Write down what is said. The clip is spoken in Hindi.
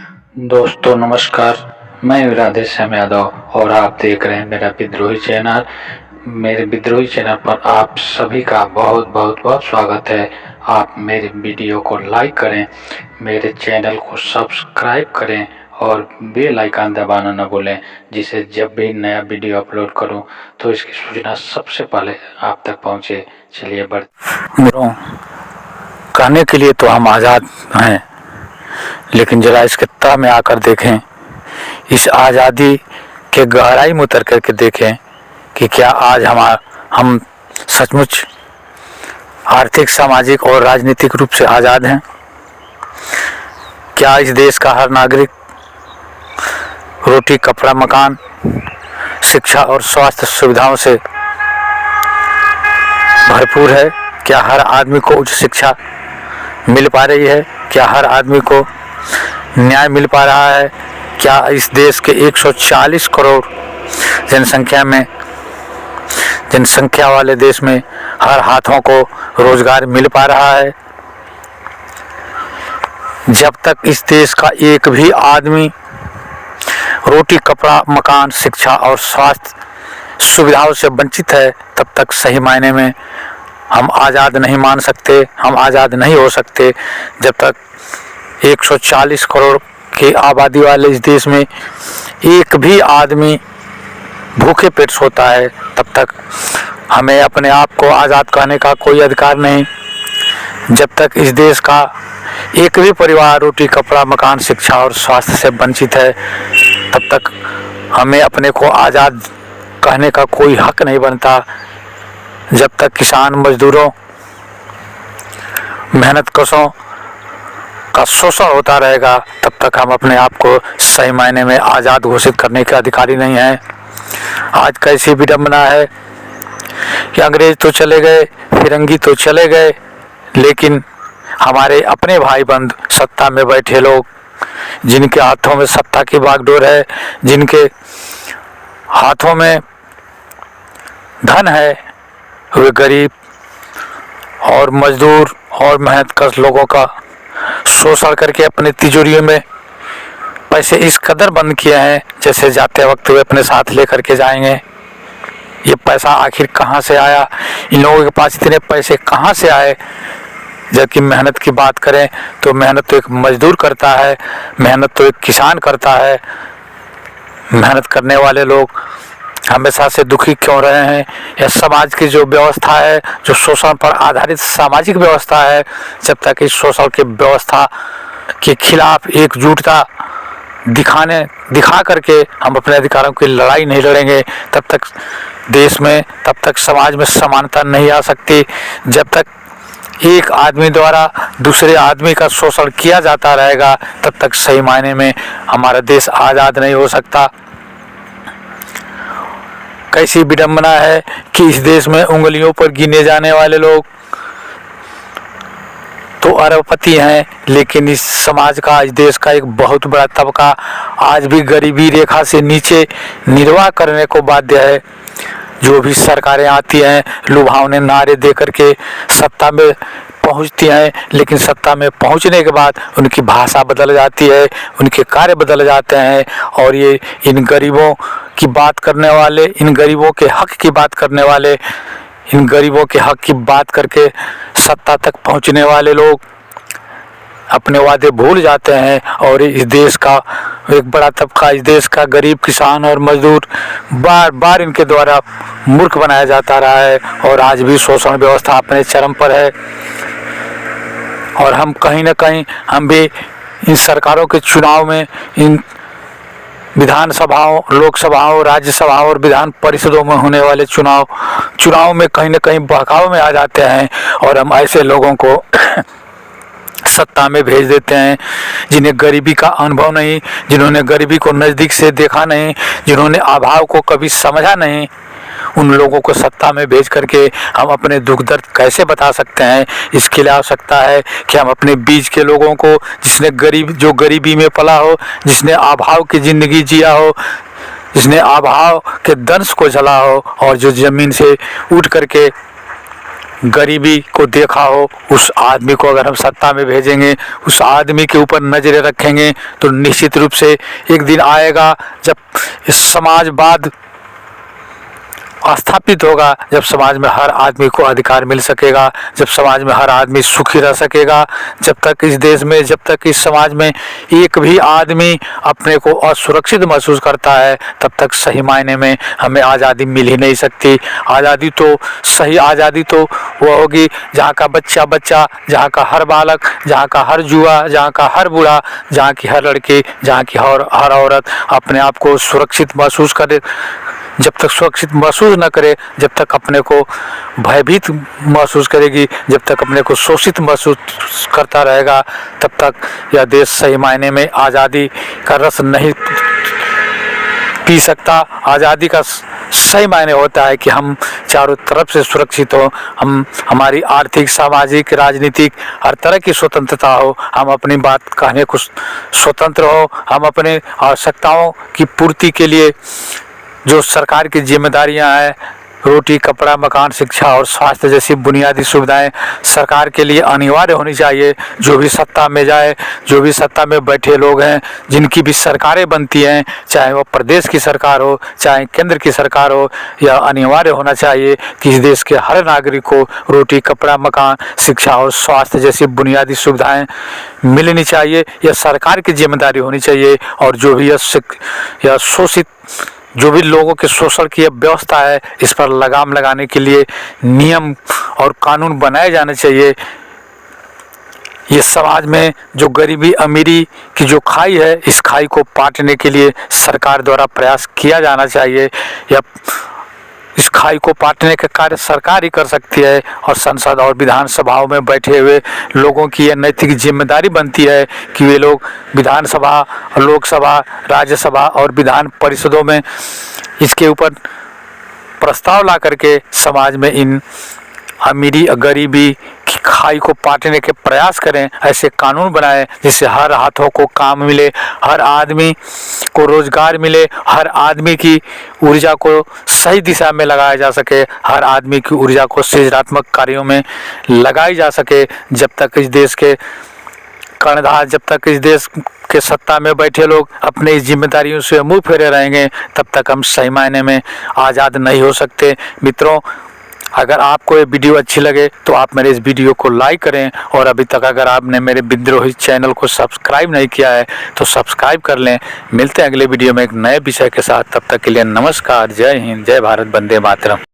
दोस्तों नमस्कार। मैं राधेश्याम यादव और आप देख रहे हैं मेरा विद्रोही चैनल। मेरे विद्रोही चैनल पर आप सभी का बहुत बहुत बहुत स्वागत है। आप मेरे वीडियो को लाइक करें, मेरे चैनल को सब्सक्राइब करें और बेल आइकन दबाना न भूलें, जिससे जब भी नया वीडियो अपलोड करूं तो इसकी सूचना सबसे पहले आप तक पहुंचे। चलिए कहने के लिए तो हम आज़ाद हैं, लेकिन जरा इसके तह में आकर देखें, इस आज़ादी के गहराई में उतर करके देखें कि क्या आज हम सचमुच आर्थिक, सामाजिक और राजनीतिक रूप से आज़ाद हैं। क्या इस देश का हर नागरिक रोटी, कपड़ा, मकान, शिक्षा और स्वास्थ्य सुविधाओं से भरपूर है? क्या हर आदमी को उच्च शिक्षा मिल पा रही है? क्या हर आदमी को न्याय मिल पा रहा है? क्या इस देश के 140 करोड़ जनसंख्या वाले देश में हर हाथों को रोजगार मिल पा रहा है? जब तक इस देश का एक भी आदमी रोटी, कपड़ा, मकान, शिक्षा और स्वास्थ्य सुविधाओं से वंचित है, तब तक सही मायने में हम आज़ाद नहीं मान सकते, हम आज़ाद नहीं हो सकते। जब तक 140 करोड़ की आबादी वाले इस देश में एक भी आदमी भूखे पेट सोता है, तब तक हमें अपने आप को आज़ाद कहने का कोई अधिकार नहीं। जब तक इस देश का एक भी परिवार रोटी, कपड़ा, मकान, शिक्षा और स्वास्थ्य से वंचित है, तब तक हमें अपने को आज़ाद कहने का कोई हक नहीं बनता। जब तक किसान, मजदूरों, मेहनतकशों का शोषण होता रहेगा, तब तक हम अपने आप को सही मायने में आज़ाद घोषित करने के अधिकारी नहीं हैं। आज कैसी विडंबना है कि अंग्रेज तो चले गए, फिरंगी तो चले गए, लेकिन हमारे अपने भाई बंद सत्ता में बैठे लोग, जिनके हाथों में सत्ता की बागडोर है, जिनके हाथों में धन है, वे गरीब और मजदूर और मेहनतकश लोगों का शोषण करके अपने तिजोरियों में पैसे इस कदर बंद किए हैं, जैसे जाते वक्त वे अपने साथ लेकर के जाएंगे। ये पैसा आखिर कहाँ से आया? इन लोगों के पास इतने पैसे कहाँ से आए? जबकि मेहनत की बात करें तो मेहनत तो एक मजदूर करता है, मेहनत तो एक किसान करता है। मेहनत करने वाले लोग हमेशा से दुखी क्यों रहे हैं? यह समाज की जो व्यवस्था है, जो शोषण पर आधारित सामाजिक व्यवस्था है, जब तक इस शोषण की व्यवस्था के खिलाफ एकजुटता दिखा करके हम अपने अधिकारों की लड़ाई नहीं लड़ेंगे, तब तक देश में, तब तक समाज में समानता नहीं आ सकती। जब तक एक आदमी द्वारा दूसरे आदमी का शोषण किया जाता रहेगा, तब तक सही मायने में हमारा देश आज़ाद नहीं हो सकता। कैसी विडंबना है कि इस देश में उंगलियों पर गिने जाने वाले लोग तो अरबपति हैं, लेकिन इस समाज का, इस देश का एक बहुत बड़ा तबका आज भी गरीबी रेखा से नीचे निर्वाह करने को बाध्य है। जो भी सरकारें आती हैं, लुभावने नारे दे करके सत्ता में पहुंचती हैं, लेकिन सत्ता में पहुंचने के बाद उनकी भाषा बदल जाती है, उनके कार्य बदल जाते हैं, और ये इन गरीबों की बात करने वाले, इन गरीबों के हक की बात करने वाले, इन गरीबों के हक की बात करके सत्ता तक पहुंचने वाले लोग अपने वादे भूल जाते हैं, और इस देश का एक बड़ा तबका, इस देश का गरीब किसान और मजदूर बार बार इनके द्वारा मूर्ख बनाया जाता रहा है, और आज भी शोषण व्यवस्था अपने चरम पर है। और हम कहीं ना कहीं, हम भी इन सरकारों के चुनाव में, इन विधानसभाओं, लोकसभाओं, राज्यसभाओं और विधान परिषदों में होने वाले चुनाव में कहीं ना कहीं बहकाव में आ जाते हैं, और हम ऐसे लोगों को सत्ता में भेज देते हैं जिन्हें गरीबी का अनुभव नहीं, जिन्होंने गरीबी को नज़दीक से देखा नहीं, जिन्होंने अभाव को कभी समझा नहीं। उन लोगों को सत्ता में भेज करके हम अपने दुख दर्द कैसे बता सकते हैं? इसके लिए आवश्यकता है कि हम अपने बीच के लोगों को, जो गरीबी में पला हो, जिसने अभाव की ज़िंदगी जिया हो, जिसने अभाव के दंश को झला हो, और जो ज़मीन से उठ करके गरीबी को देखा हो, उस आदमी को अगर हम सत्ता में भेजेंगे, उस आदमी के ऊपर नजरें रखेंगे, तो निश्चित रूप से एक दिन आएगा जब समाजवाद स्थापित होगा, जब समाज में हर आदमी को अधिकार मिल सकेगा, जब समाज में हर आदमी सुखी रह सकेगा। जब तक इस देश में, जब तक इस समाज में एक भी आदमी अपने को असुरक्षित महसूस करता है, तब तक सही मायने में हमें आज़ादी मिल ही नहीं सकती। आज़ादी तो, सही आज़ादी तो वो होगी जहाँ का बच्चा बच्चा, जहाँ का हर बालक, जहाँ का हर जुआ, जहाँ का हर बूढ़ा, जहाँ की हर लड़की, जहाँ की हर औरत अपने आप को सुरक्षित महसूस करे। जब तक सुरक्षित महसूस न करे, जब तक अपने को भयभीत महसूस करेगी, जब तक अपने को शोषित महसूस करता रहेगा, तब तक यह देश सही मायने में आज़ादी का रस नहीं पी सकता। आज़ादी का सही मायने होता है कि हम चारों तरफ से सुरक्षित हो, हमारी आर्थिक, सामाजिक, राजनीतिक हर तरह की स्वतंत्रता हो, हम अपनी बात कहने को स्वतंत्र हो, हम अपने आवश्यकताओं की पूर्ति के लिए जो सरकार की जिम्मेदारियां हैं, रोटी, कपड़ा, मकान, शिक्षा और स्वास्थ्य जैसी बुनियादी सुविधाएं सरकार के लिए अनिवार्य होनी चाहिए। जो भी सत्ता में जाए, जो भी सत्ता में बैठे लोग हैं, जिनकी भी सरकारें बनती हैं, चाहे वो प्रदेश की सरकार हो, चाहे केंद्र की सरकार हो, यह अनिवार्य होना चाहिए कि इस देश के हर नागरिक को रोटी, कपड़ा, मकान, शिक्षा और स्वास्थ्य जैसी बुनियादी सुविधाएँ मिलनी चाहिए। यह सरकार की जिम्मेदारी होनी चाहिए। और जो भी यह शोषित, जो भी लोगों के शोषण की व्यवस्था है, इस पर लगाम लगाने के लिए नियम और कानून बनाए जाने चाहिए। ये समाज में जो गरीबी अमीरी की जो खाई है, इस खाई को पाटने के लिए सरकार द्वारा प्रयास किया जाना चाहिए। या इस खाई को पाटने का कार्य सरकार ही कर सकती है, और संसद और विधानसभाओं में बैठे हुए लोगों की यह नैतिक जिम्मेदारी बनती है कि वे लोग विधानसभा, लोकसभा, राज्यसभा और विधान परिषदों में इसके ऊपर प्रस्ताव ला करके समाज में इन अमीरी, गरीबी की खाई को पाटने के प्रयास करें। ऐसे कानून बनाएं जिससे हर हाथों को काम मिले, हर आदमी को रोजगार मिले, हर आदमी की ऊर्जा को सही दिशा में लगाया जा सके, हर आदमी की ऊर्जा को सृजनात्मक कार्यों में लगाई जा सके। जब तक इस देश के कर्णधार, जब तक इस देश के सत्ता में बैठे लोग अपने इस जिम्मेदारियों से मुंह फेरे रहेंगे, तब तक हम सही मायने में आज़ाद नहीं हो सकते। मित्रों, अगर आपको ये वीडियो अच्छी लगे तो आप मेरे इस वीडियो को लाइक करें, और अभी तक अगर आपने मेरे विद्रोही चैनल को सब्सक्राइब नहीं किया है तो सब्सक्राइब कर लें। मिलते हैं अगले वीडियो में एक नए विषय के साथ। तब तक के लिए नमस्कार, जय हिंद, जय भारत, वंदे मातरम।